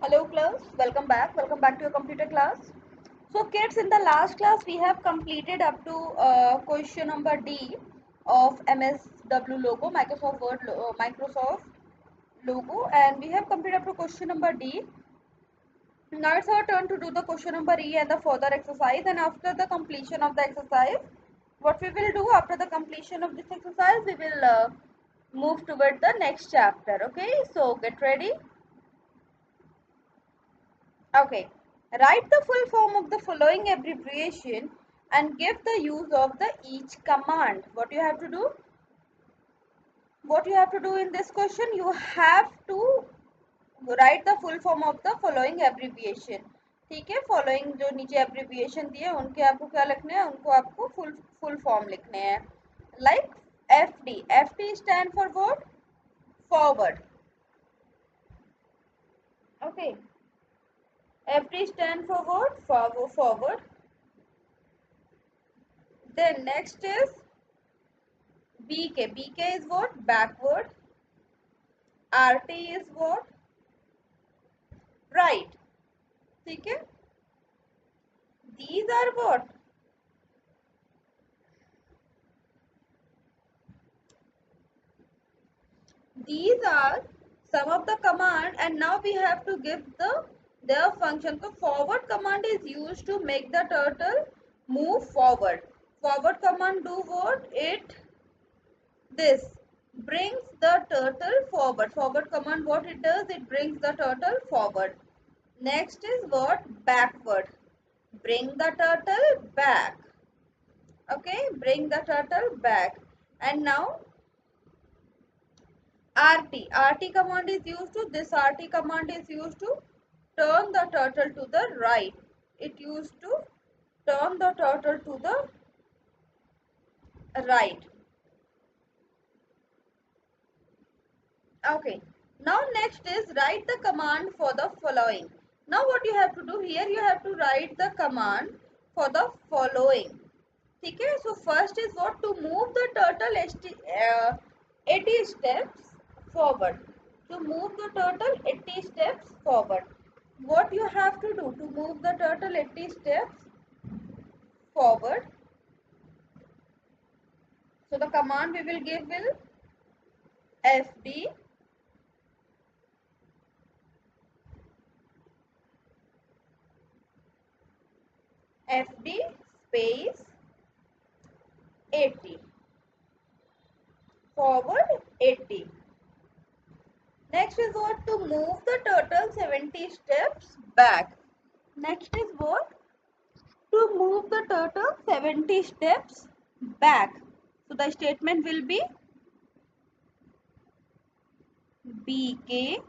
Hello class, welcome back to your computer class. So kids, in the last class we have completed up to question number D of MSW logo, Microsoft logo, and we have completed up to question number D. Now it's our turn to do the question number E and the further exercise, and after the completion of the exercise, what we will do after the completion of this exercise, we will move toward the next chapter. Okay, so get ready. Okay, write the full form of the following abbreviation and give the use of the each command. What you have to do? What you have to do in this question? You have to write the full form of the following abbreviation. ठीक है, following जो नीचे abbreviation दिए उनके आपको क्या लिखने हैं? उनको आपको full form लिखने हैं. Like FD. FD stand for what? Forward. Okay. FD stand for what? Forward. Then next is BK. BK is what? Backward. RT is what? Right. ठीक है. These are what? These are some of the command, and now we have to give their function. So forward command is used to make the turtle move forward. Forward command do what? This brings the turtle forward. Forward command, what it does? It brings the turtle forward. Next is what? Backward. Bring the turtle back. Okay, bring the turtle back. And now RT. RT command is used to, this RT command is used to turn the turtle to the right. It used to turn the turtle to the right. Okay. Now next is write the command for the following. Now what you have to do here, you have to write the command for the following. ठीक है. So first is what? To move the turtle 80 steps forward. To move the turtle 80 steps forward. What you have to do to move the turtle 80 steps forward? So the command we will give will FD space 80 forward 80. Next is what? To move the turtle 70 steps back. Next is what? To move the turtle 70 steps back. So the statement will be BK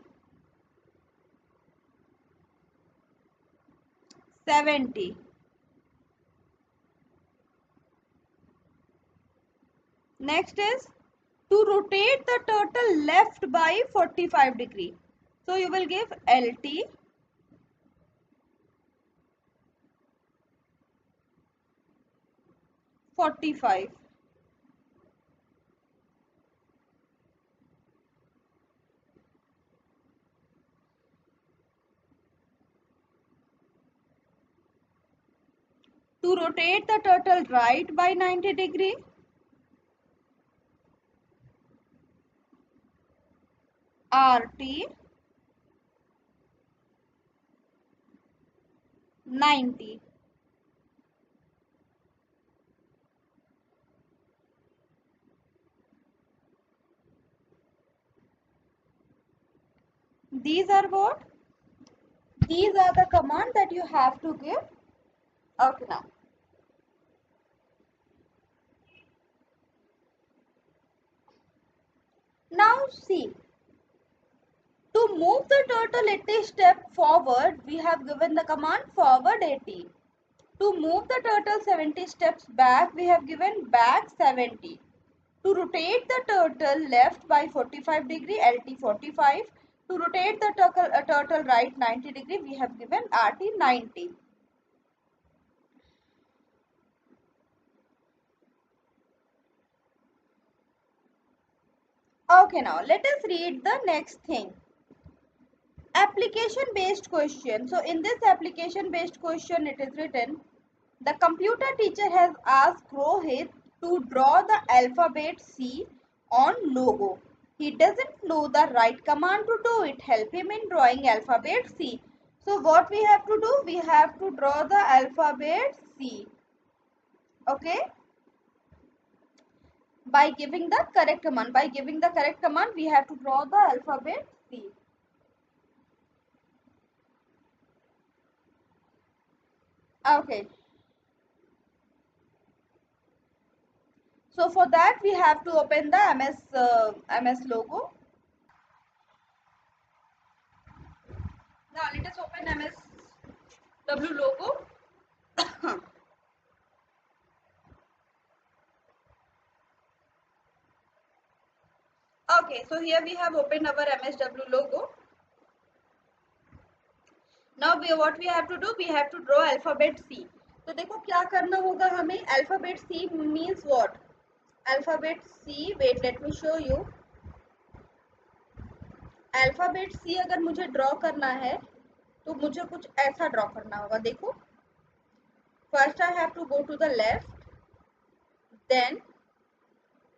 70. Next is to rotate the turtle left by 45 degree. So you will give LT (45). To rotate the turtle right by 90 degree, RT 90. These are what? These are the command that you have to give. Okay, now see, to move the turtle 80 step forward, we have given the command forward 80. To move the turtle 70 steps back, we have given back 70. To rotate the turtle left by 45 degree, LT 45. To rotate the turtle right 90 degree, we have given RT 90. Okay, now let us read the next thing. Application based question. So in this application based question it is written, the computer teacher has asked Rohit to draw the alphabet C on logo. He doesn't know the right command to do it. Help him in drawing alphabet C. So what we have to do? We have to draw the alphabet C. Okay. By giving the correct command. By giving the correct command, we have to draw the alphabet C. Okay. So for that we have to open the MS logo. Now let us open MSW logo. Okay, so here we have opened our MSW logo. Now what we have to do, we have to draw alphabet C. तो देखो क्या करना होगा हमें. Alphabet C means what? Alphabet C, wait let me show you. Alphabet C अगर मुझे draw करना है तो मुझे कुछ ऐसा ड्रॉ करना होगा. देखो, first I have to go to the left, then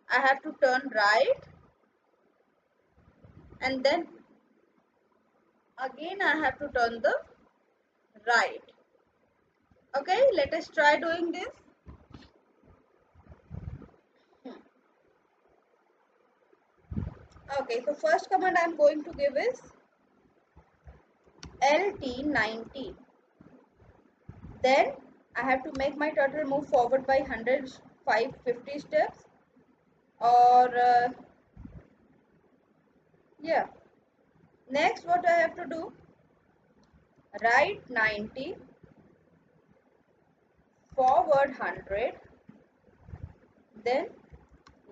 I have to turn right, and then again I have to turn the right. Okay, let us try doing this. Okay, so first command I am going to give is LT90. Then I have to make my turtle move forward by 150 steps, or yeah. Next what I have to do, right 90, forward 100, then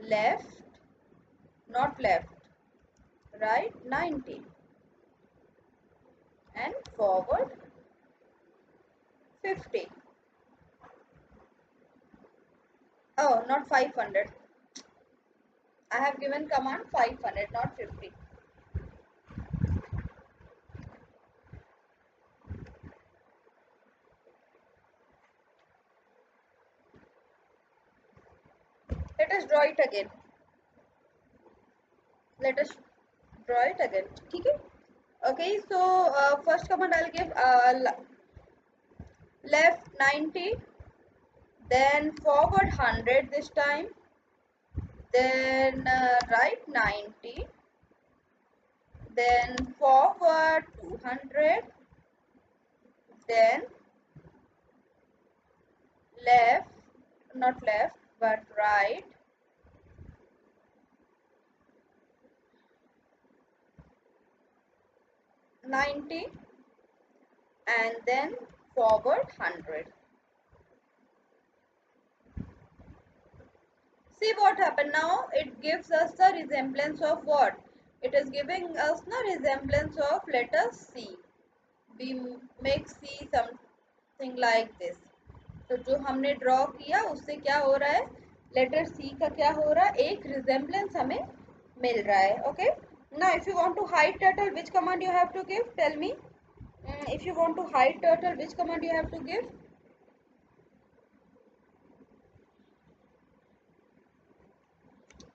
left, not left, right 90 and forward 50. Oh, not 500. I have given command 500, not 50. Let us draw it again. Let us draw it again. Okay. Okay. So first command I'll give left 90, then forward 100 this time, then right 90, then forward 200, then left, not left but right, '90, and then forward 100. See what happened now? It gives us the resemblance of what? It is giving us the resemblance of letter C. We make C something like this. तो जो हमने draw किया उससे क्या हो रहा है, letter सी का क्या हो रहा है, एक रिजेम्बलेंस हमें मिल रहा है. Okay. Now if you want to hide turtle, which command you have to give? Tell me. If you want to hide turtle, which command you have to give?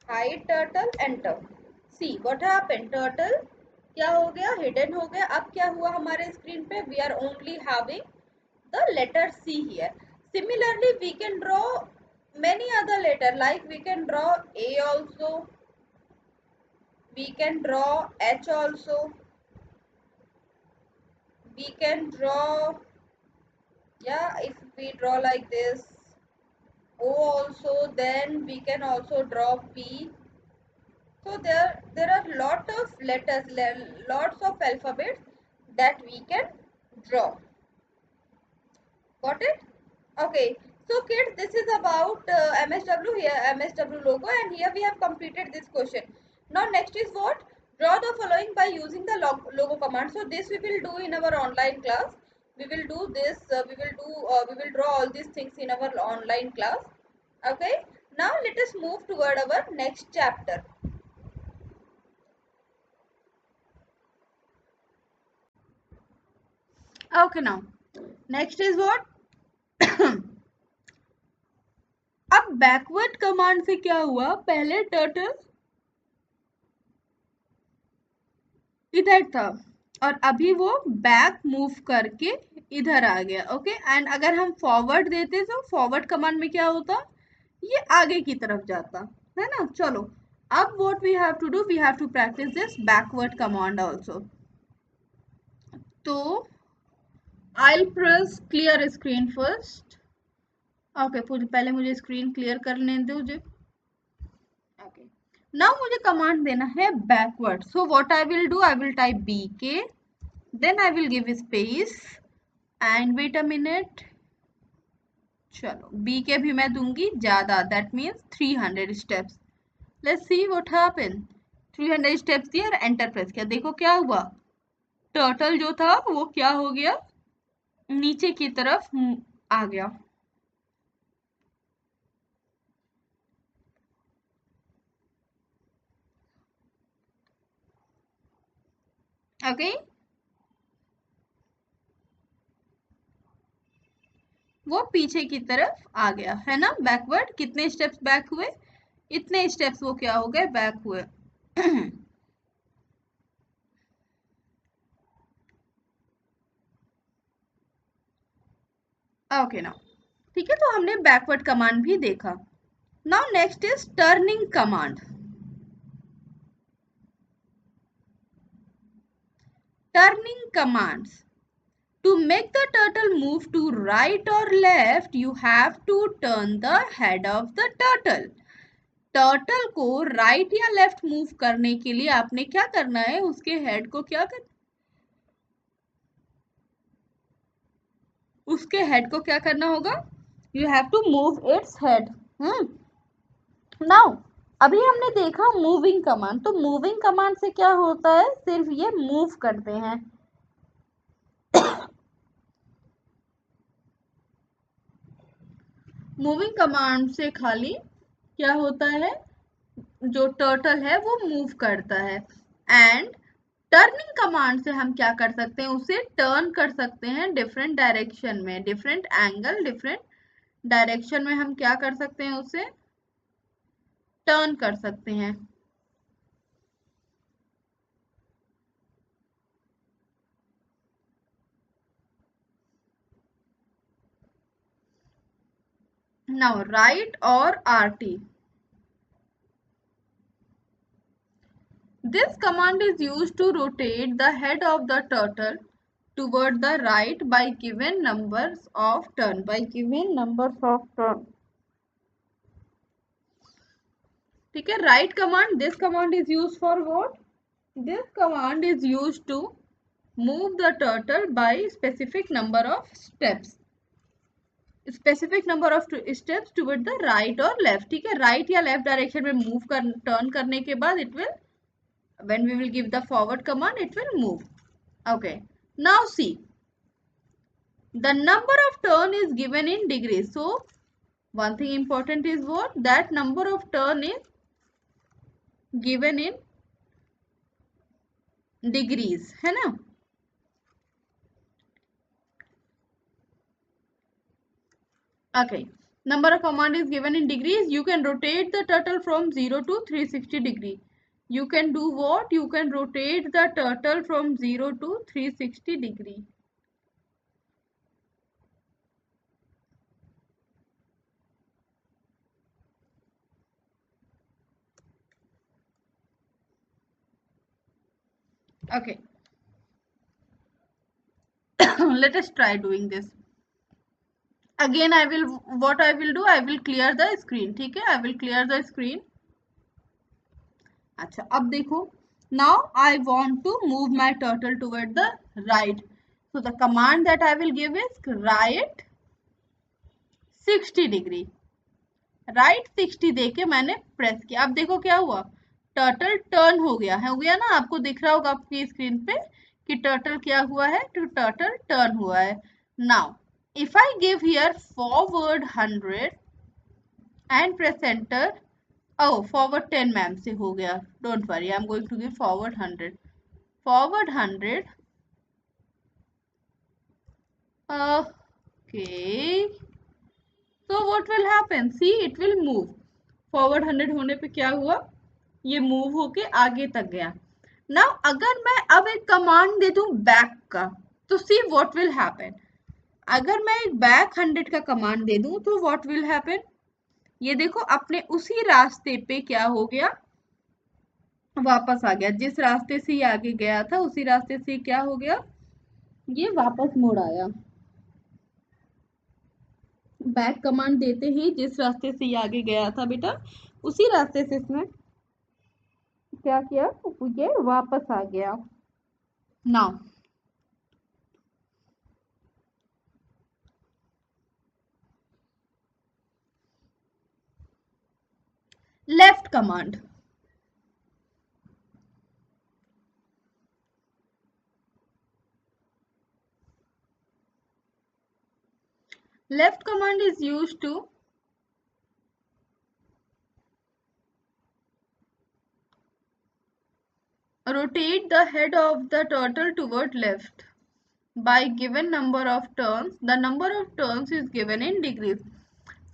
Hide turtle, enter. See what happened. Turtle क्या हो गया, hidden हो गया. अब क्या हुआ हमारे screen पे, we are only having the letter C here. Similarly, we can draw many other letter, like we can draw A also, we can draw H also, we can draw, yeah, if we draw like this, O also, then we can also draw P. So there are lot of letters, lots of alphabets that we can draw. Got it? Okay. So kids, this is about MSW, here MSW logo, and here we have completed this question. Now next is what? Draw the following by using the logo command. So this we will do in our online class. We will do this. We will draw all these things in our online class. Okay. Now let us move toward our next chapter. Okay, now next is what? अब backward command से क्या हुआ, पहले turtle इधर था और अभी वो बैक मूव करके इधर आ गया। ओके, एंड अगर हम फॉरवर्ड देते तो फॉरवर्ड कमांड में क्या होता, ये आगे की तरफ जाता है ना। चलो, अब what we have to do, we have to practice this backward command also. तो I will press clear screen first. Okay, पहले मुझे स्क्रीन क्लियर करने दो मुझे। ओके, नाउ मुझे कमांड देना है backward. So what I will do, I will type bk, then I will give space and wait a minute। चलो, b के भी मैं दूंगी ज्यादा, that means 300 steps। let's see what happen। 300 steps दिया और एंटर प्रेस किया, देखो क्या हुआ, टर्टल जो था वो क्या हो गया, नीचे की तरफ आ गया। ओके, वो पीछे की तरफ आ गया है ना, बैकवर्ड। कितने स्टेप्स बैक हुए, इतने स्टेप्स वो क्या हो गए, बैक हुए। ओके नाउ, ठीक है, तो हमने बैकवर्ड कमांड भी देखा। Now next is turning command. Turning commands, to make the turtle move to right or left you have to turn the head of the turtle। Turtle को right या left move करने के लिए आपने क्या करना है, उसके हेड को क्या कर, उसके हेड को क्या करना होगा, you have to move its head. Now अभी हमने देखा मूविंग कमांड, तो मूविंग कमांड से क्या होता है, सिर्फ ये मूव करते हैं। मूविंग कमांड से खाली क्या होता है, जो टर्टल है वो मूव करता है। एंड टर्निंग कमांड से हम क्या कर सकते हैं, उसे टर्न कर सकते हैं डिफरेंट डायरेक्शन में, डिफरेंट एंगल, डिफरेंट डायरेक्शन में हम क्या कर सकते हैं, उसे टर्न कर सकते हैं। नाउ राइट और RT, this command is used to rotate the head of the turtle toward the right by given numbers of turn, by given numbers of turn। ठीक है, right command, this command is use for what, this command is use to move the turtle by specific number of steps, specific number of steps toward the right और left. ठीक है, right या left direction में move कर, turn करने के बाद it will, when we will give the forward command it will move। okay, now see, the number of turn is given in degrees, so one thing important is what, that number of turn is given in degrees, है ना। okay, number of command is given in degrees, you can rotate the turtle from 0 to 360 degree। you can do what, you can rotate the turtle from 0 to 360 degree। okay, let us try doing this again। I will, what I will do, I will clear the screen। ठीक है, I will clear the screen। अच्छा, अब देखो, now I want to move my turtle toward the right, so the command that I will give is right 60 degree। Right 60 देके मैंने press किया, अब देखो क्या हुआ, टर्टल टर्न हो गया है, हो गया ना, आपको दिख रहा होगा आपकी स्क्रीन पे कि टर्टल क्या हुआ है, तो टर्टल टर्न हुआ है। Now if I give here forward 100 and press enter, oh forward 10 ma'am से हो गया, don't worry, I am going to give forward 100, forward 100 Okay. So what will happen? See, it will move. Forward 100 होने पे क्या हुआ? ये move होके आगे तक गया. Now अगर मैं अब एक कमांड दे दूं बैक का, तो see what will happen. अगर मैं एक बैक 100 का कमांड दे दूं तो what will happen? ये देखो अपने उसी रास्ते पे क्या हो गया, वापस आ गया. जिस रास्ते से ये आगे गया था उसी रास्ते से क्या हो गया, ये वापस मुड़ आया. बैक कमांड देते ही जिस रास्ते से ये आगे गया था बेटा, उसी रास्ते से इसने क्या किया, ये वापस आ गया. Now left command. Left command is used to rotate the head of the turtle toward left by given number of turns. The number of turns is given in degrees.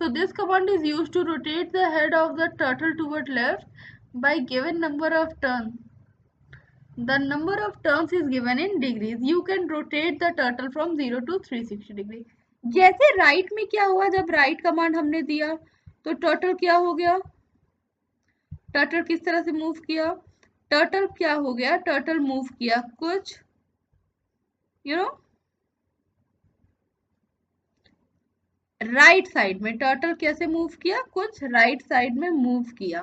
So this command is used to rotate the head of the turtle toward left by given number of turns. The number of turns is given in degrees. You can rotate the turtle from 0 to 360 degree. जैसे right में क्या हुआ, जब right command हमने दिया तो turtle क्या हो गया, टर्टल किस तरह से मूव किया, टर्टल क्या हो गया, टर्टल मूव किया कुछ राइट साइड में. टर्टल कैसे मूव किया, कुछ राइट साइड में मूव किया.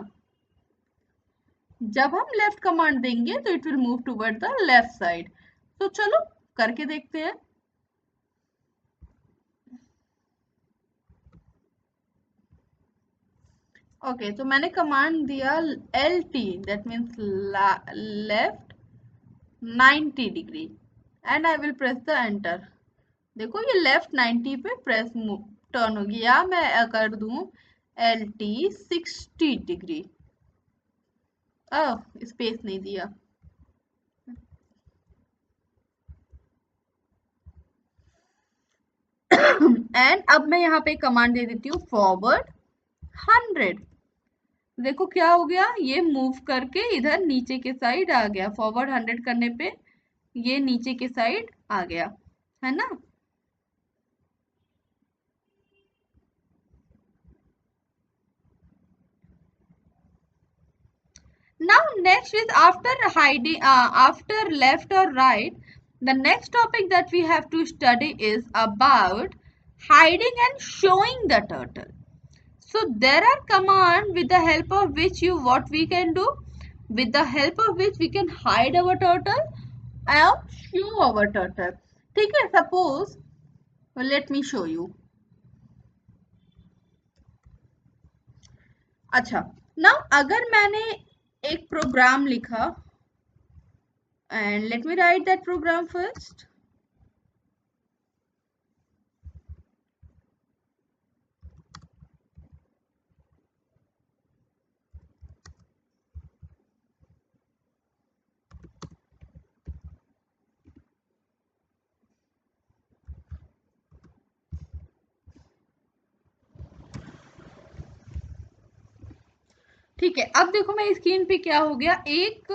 जब हम लेफ्ट कमांड देंगे तो it will move toward the left side. तो चलो करके देखते हैं. ओके तो मैंने कमांड दिया LT, that means left 90 degree and I will press the enter. देखो ये लेफ्ट 90 पे प्रेस टर्न होगी. या मैं कर दूं LT 60 डिग्री. स्पेस नहीं दिया. एंड अब मैं यहाँ पे कमांड दे देती हूँ फॉरवर्ड 100. देखो क्या हो गया, ये मूव करके इधर नीचे के साइड आ गया. फॉरवर्ड 100 करने पे ये नीचे के साइड आ गया, है ना. Now next is after hiding, after left or right, the next topic that we have to study is about hiding and showing the turtle. So there are commands with the help of which what we can do, with the help of which we can hide our turtle and show our turtle. ठीक है, suppose let me show you. अच्छा, now अगर मैंने एक programme लिखा, and let me write that program first. ठीक है, अब देखो मैं स्क्रीन पे क्या हो गया, एक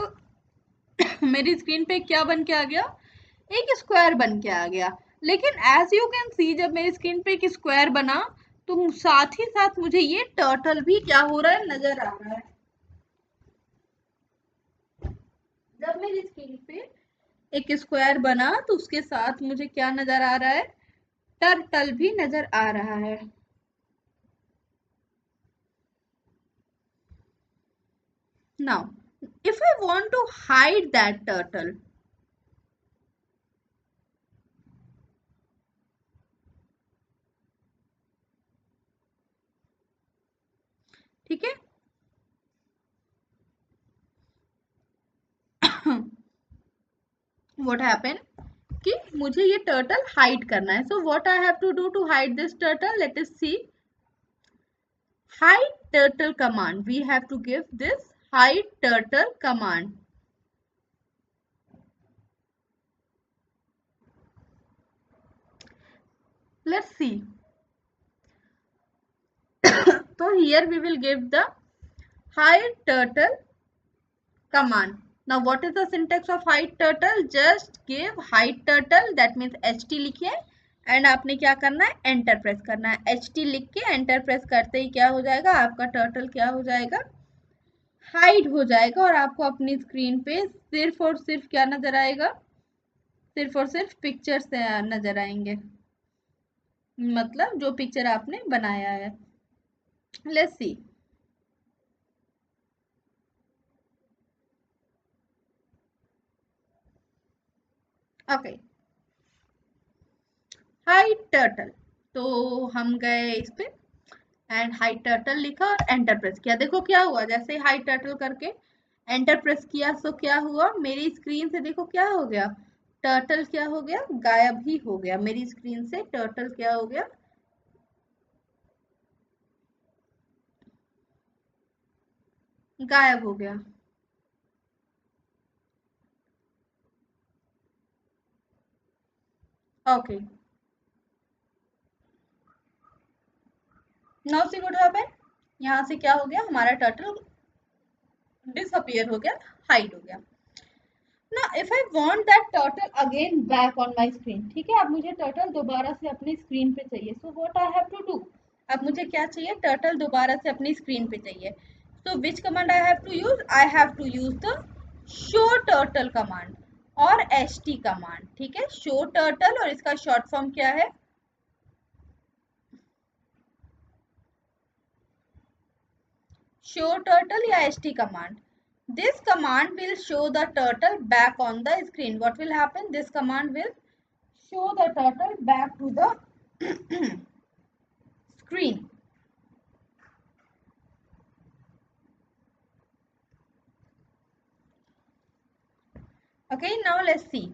मेरी स्क्रीन पे क्या बन के आ गया, एक स्क्वायर बन के आ गया. लेकिन एज यू कैन सी जब मेरी स्क्रीन पे एक स्क्वायर बना तो साथ ही साथ मुझे ये टर्टल भी क्या हो रहा है, नजर आ रहा है. जब मेरी स्क्रीन पे एक स्क्वायर बना तो उसके साथ मुझे क्या नजर आ रहा है, टर्टल भी नजर आ रहा है. Now if I want to hide that turtle, ठीक है. what happened कि मुझे ये टर्टल हाइड करना है. So what I have to do to hide this turtle, let us see. hide turtle command, we have to give this hide turtle command. Let's see. So here we will give the hide turtle command. Now what is the syntax of hide turtle? Just give hide turtle, that means ht लिखिए and आपने क्या करना है, enter press करना है। ht लिख के enter press करते ही क्या हो जाएगा, आपका टर्टल क्या हो जाएगा, हाइड हो जाएगा और आपको अपनी स्क्रीन पे सिर्फ और सिर्फ क्या नजर आएगा, सिर्फ और सिर्फ पिक्चर्स नजर आएंगे, मतलब जो पिक्चर आपने बनाया है। Let's see. Okay, hide turtle. तो हम गए इस पे एंड हाइड टर्टल लिखा और एंटर प्रेस किया। देखो क्या हुआ, जैसे हाइड टर्टल करके एंटर प्रेस किया तो क्या हुआ, मेरी स्क्रीन से देखो क्या हो गया, टर्टल क्या हो गया, गायब ही हो गया। मेरी स्क्रीन से टर्टल क्या हो गया, गायब हो गया। Okay, now see what happened, यहाँ से क्या हो गया, हमारा टर्टल डिसअपियर हो गया, हाइड हो गया। ना if I want that turtle again back on my screen, ठीक है, अब मुझे टर्टल दोबारा से अपनी स्क्रीन पे चाहिए। So what I have to do, अब मुझे क्या चाहिए, टर्टल दोबारा से अपनी स्क्रीन पे चाहिए। So which command I have to use, I have to use the show turtle command और ht कमांड। ठीक है, शो टर्टल और इसका शॉर्ट फॉर्म क्या है, show turtle या ht command. This command will show the turtle back on the screen. What will happen, this command will show the turtle back to the screen. Okay, now let's see.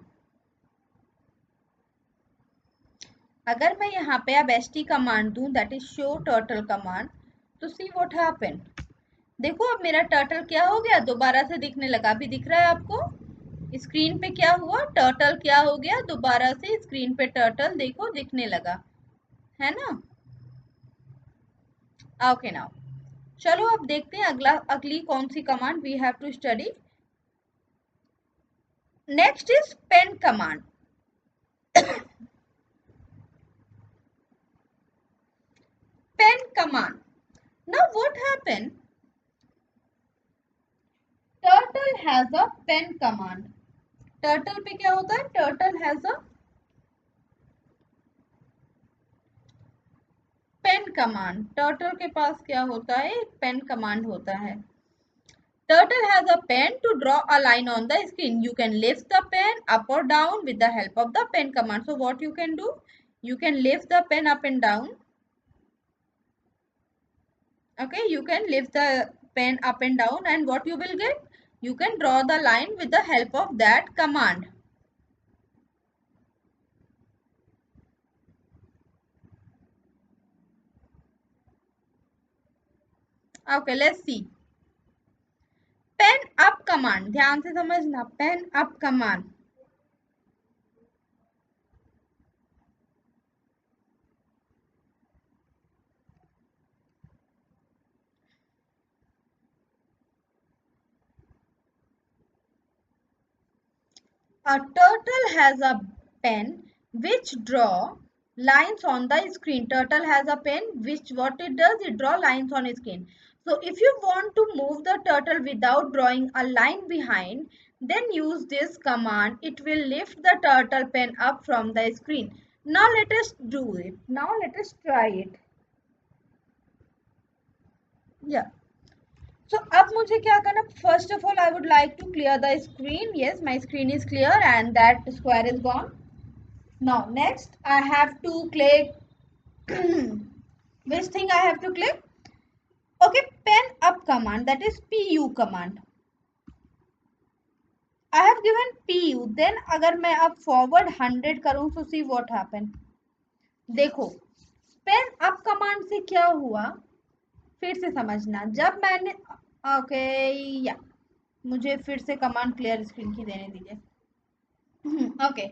अगर मैं यहाँ पे अब ht command दूं, that is show turtle command, तो see what happen, देखो अब मेरा टर्टल क्या हो गया, दोबारा से दिखने लगा। अभी दिख रहा है आपको स्क्रीन पे क्या हुआ, टर्टल क्या हो गया, दोबारा से स्क्रीन पे टर्टल देखो दिखने लगा, है ना। ओके नाउ चलो अब देखते हैं अगली कौन सी command we have to study. Next is pen command. Pen command, now what happen, turtle has a pen command. Turtle पे क्या होता है, turtle has a pen command. Turtle के पास क्या होता है, एक पेन कमांड होता है। Turtle has a pen to draw a line on the screen. You can lift the pen up or down with the help of the pen command. So what you can do? You can lift the pen up and down. Okay, you can lift the pen up and down, and what you will get? You can draw the line with the help of that command. Okay, let's see. Pen up command. ध्यान से समझना, pen up command. A turtle has a pen which draw lines on the screen. Turtle has a pen which what it does, it draw lines on screen. So if you want to move the turtle without drawing a line behind, then use this command. It will lift the turtle pen up from the screen. Now let us do it. Now let us try it. Yeah. So अब मुझे क्या करना, first of all I would like to clear the screen. Yes, my screen is clear and that square is gone. Now next I have to click which thing I have to click? Okay, pen up command, that is pu command. I have given pu, then अगर मैं अब forward 100 करूं तो see what happen. देखो pen up command से क्या हुआ, फिर से समझना। जब मैंने ओके या मुझे फिर से कमांड क्लियर स्क्रीन की देने दीजिए। ओके,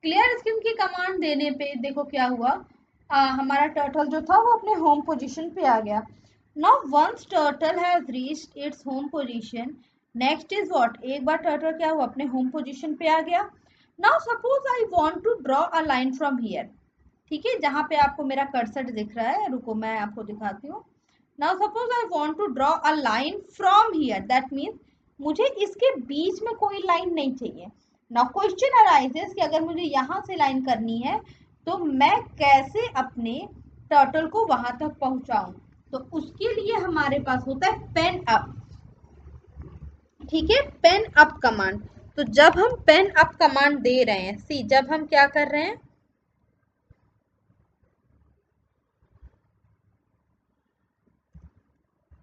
क्लियर स्क्रीन की कमांड देने पे देखो क्या हुआ, हमारा टर्टल जो था वो अपने होम पोजीशन पे आ गया। Now once turtle has reached its home position, next is what, एक बार टर्टल क्या हुआ, अपने होम पोजीशन पे आ गया। Now suppose I want to draw a line from here, ठीक है, जहां पे आपको मेरा कर्सर दिख रहा है, रुको मैं आपको दिखाती हूँ। Now suppose I want to draw a line from here, that means मुझे इसके बीच में कोई लाइन नहीं चाहिए। नाउ क्वेश्चन अराइजेस कि अगर मुझे यहाँ से लाइन करनी है तो मैं कैसे अपने टर्टल को वहां तक पहुंचाऊं, तो उसके लिए हमारे पास होता है पेन अप, ठीक है, पेन अप कमांड। तो जब हम पेन अप कमांड दे रहे हैं, सी जब हम क्या कर रहे हैं,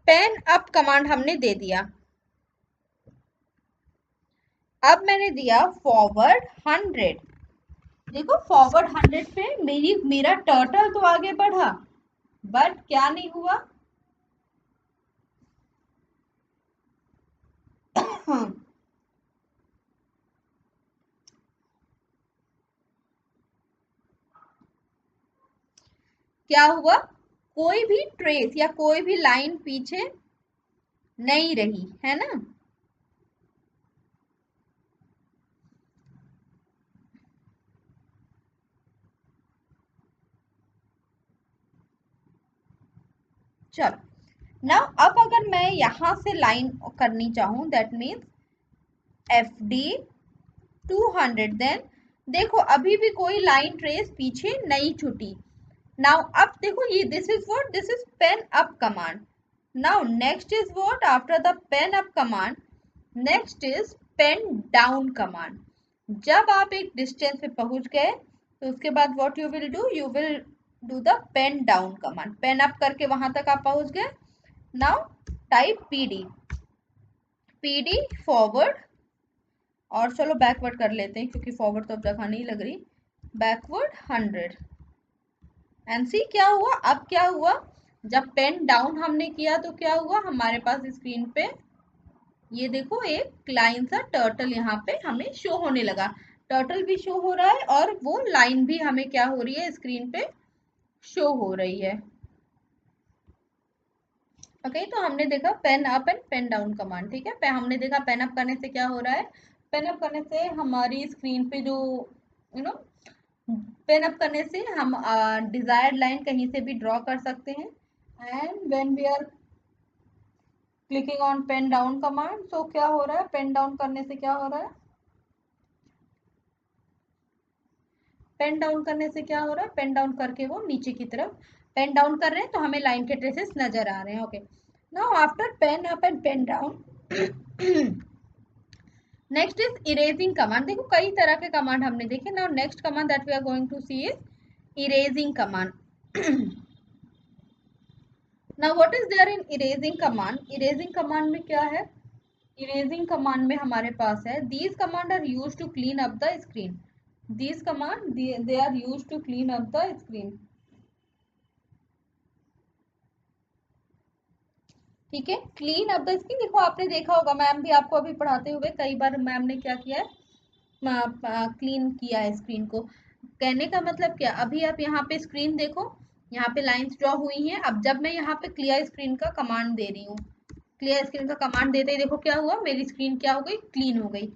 पेन अप कमांड हमने दे दिया। अब मैंने दिया फॉरवर्ड 100, देखो फॉरवर्ड 100 पे मेरा टर्टल तो आगे बढ़ा, बट क्या नहीं हुआ क्या हुआ, कोई भी ट्रेस या कोई भी लाइन पीछे नहीं रही, है ना। चलो नाउ अब अगर मैं यहां से लाइन करनी चाहूं, दैट मीन्स FD 200, देन देखो अभी भी कोई लाइन ट्रेस पीछे नहीं छूटी। नाउ अब देखो ये this is what, this is pen up command. Now next is what, after the pen up command next is pen down command. जब आप एक डिस्टेंस पे पहुंच गए तो उसके बाद what you will do, you will do the pen down command. Pen up करके वहां तक आप पहुंच गए। नाउ टाइप PD फॉरवर्ड, और चलो बैकवर्ड कर लेते हैं क्योंकि फॉरवर्ड तो अब तक नहीं लग रही, बैकवर्ड 100। एंड सी क्या हुआ, अब क्या हुआ, जब पेन डाउन हमने किया तो क्या हुआ, हमारे पास स्क्रीन पे ये देखो एक लाइन सा टर्टल यहाँ पे हमें शो होने लगा। टर्टल भी शो हो रहा है और वो लाइन भी हमें क्या हो रही है, स्क्रीन पे शो हो रही है। ओके तो हमने देखा pen up and pen down command, ठीक है। हमने देखा पेन अप करने से क्या हो रहा है, पेन अप करने से हमारी स्क्रीन पे जो यू नो पेन अप करने से हम डिजायर्ड लाइन कहीं से भी ड्रॉ कर सकते हैं। And when we are clicking on pen down command, तो क्या हो रहा है, पेन डाउन करने से क्या हो रहा है, पेन डाउन करने से क्या हो रहा है, पेन डाउन करके वो नीचे की तरफ पेन डाउन कर रहे हैं तो हमें लाइन के ट्रेसेस नजर आ रहे हैं। Okay now after pen up and pen down next is erasing command. देखो कई तरह के कमांड हमने देखे। Now next command that we are going to see is erasing command. Now what is there in erasing command, erasing command में क्या है, erasing command में हमारे पास है these command are used to clean up the screen, these command they are used to clean up the screen, ठीक है। Clean up the screen, देखो आपने देखा होगा, मैम भी आपको अभी पढ़ाते हुए कई बार मैम ने क्या किया है, क्लीन किया है स्क्रीन को। कहने का मतलब क्या, अभी आप यहाँ पे स्क्रीन देखो, यहाँ पे लाइंस ड्रॉ हुई हैं। अब जब मैं यहाँ पे क्लियर स्क्रीन का कमांड दे रही हूँ, क्लियर स्क्रीन का कमांड देते ही देखो क्या हुआ, मेरी स्क्रीन क्या हो गई, क्लीन हो गई।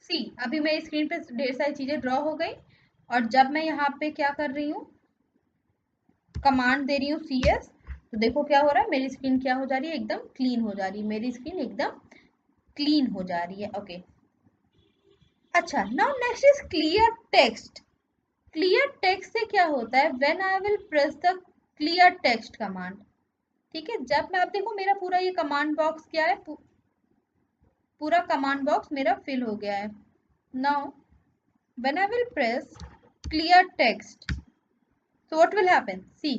सी अभी मेरी स्क्रीन पे ढेर सारी चीजें ड्रॉ हो गई, और जब मैं यहाँ पे क्या कर रही हूँ, कमांड दे रही हूँ CS, तो देखो क्या हो रहा है, मेरी स्क्रीन क्या हो जा रही है, एकदम क्लीन हो जा रही है, मेरी स्क्रीन एकदम क्लीन हो जा रही है। ओके अच्छा now next is clear text. Clear text से क्या होता है, when I will press the clear text command, ठीक है। जब मैं, आप देखो मेरा पूरा ये कमांड बॉक्स क्या है, पूरा कमांड बॉक्स मेरा फिल हो गया है। Now when I will press clear text, so what will happen, see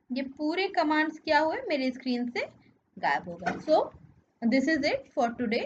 ये पूरे कमांड्स क्या हुए, मेरे स्क्रीन से गायब हो गए। So this is it for today.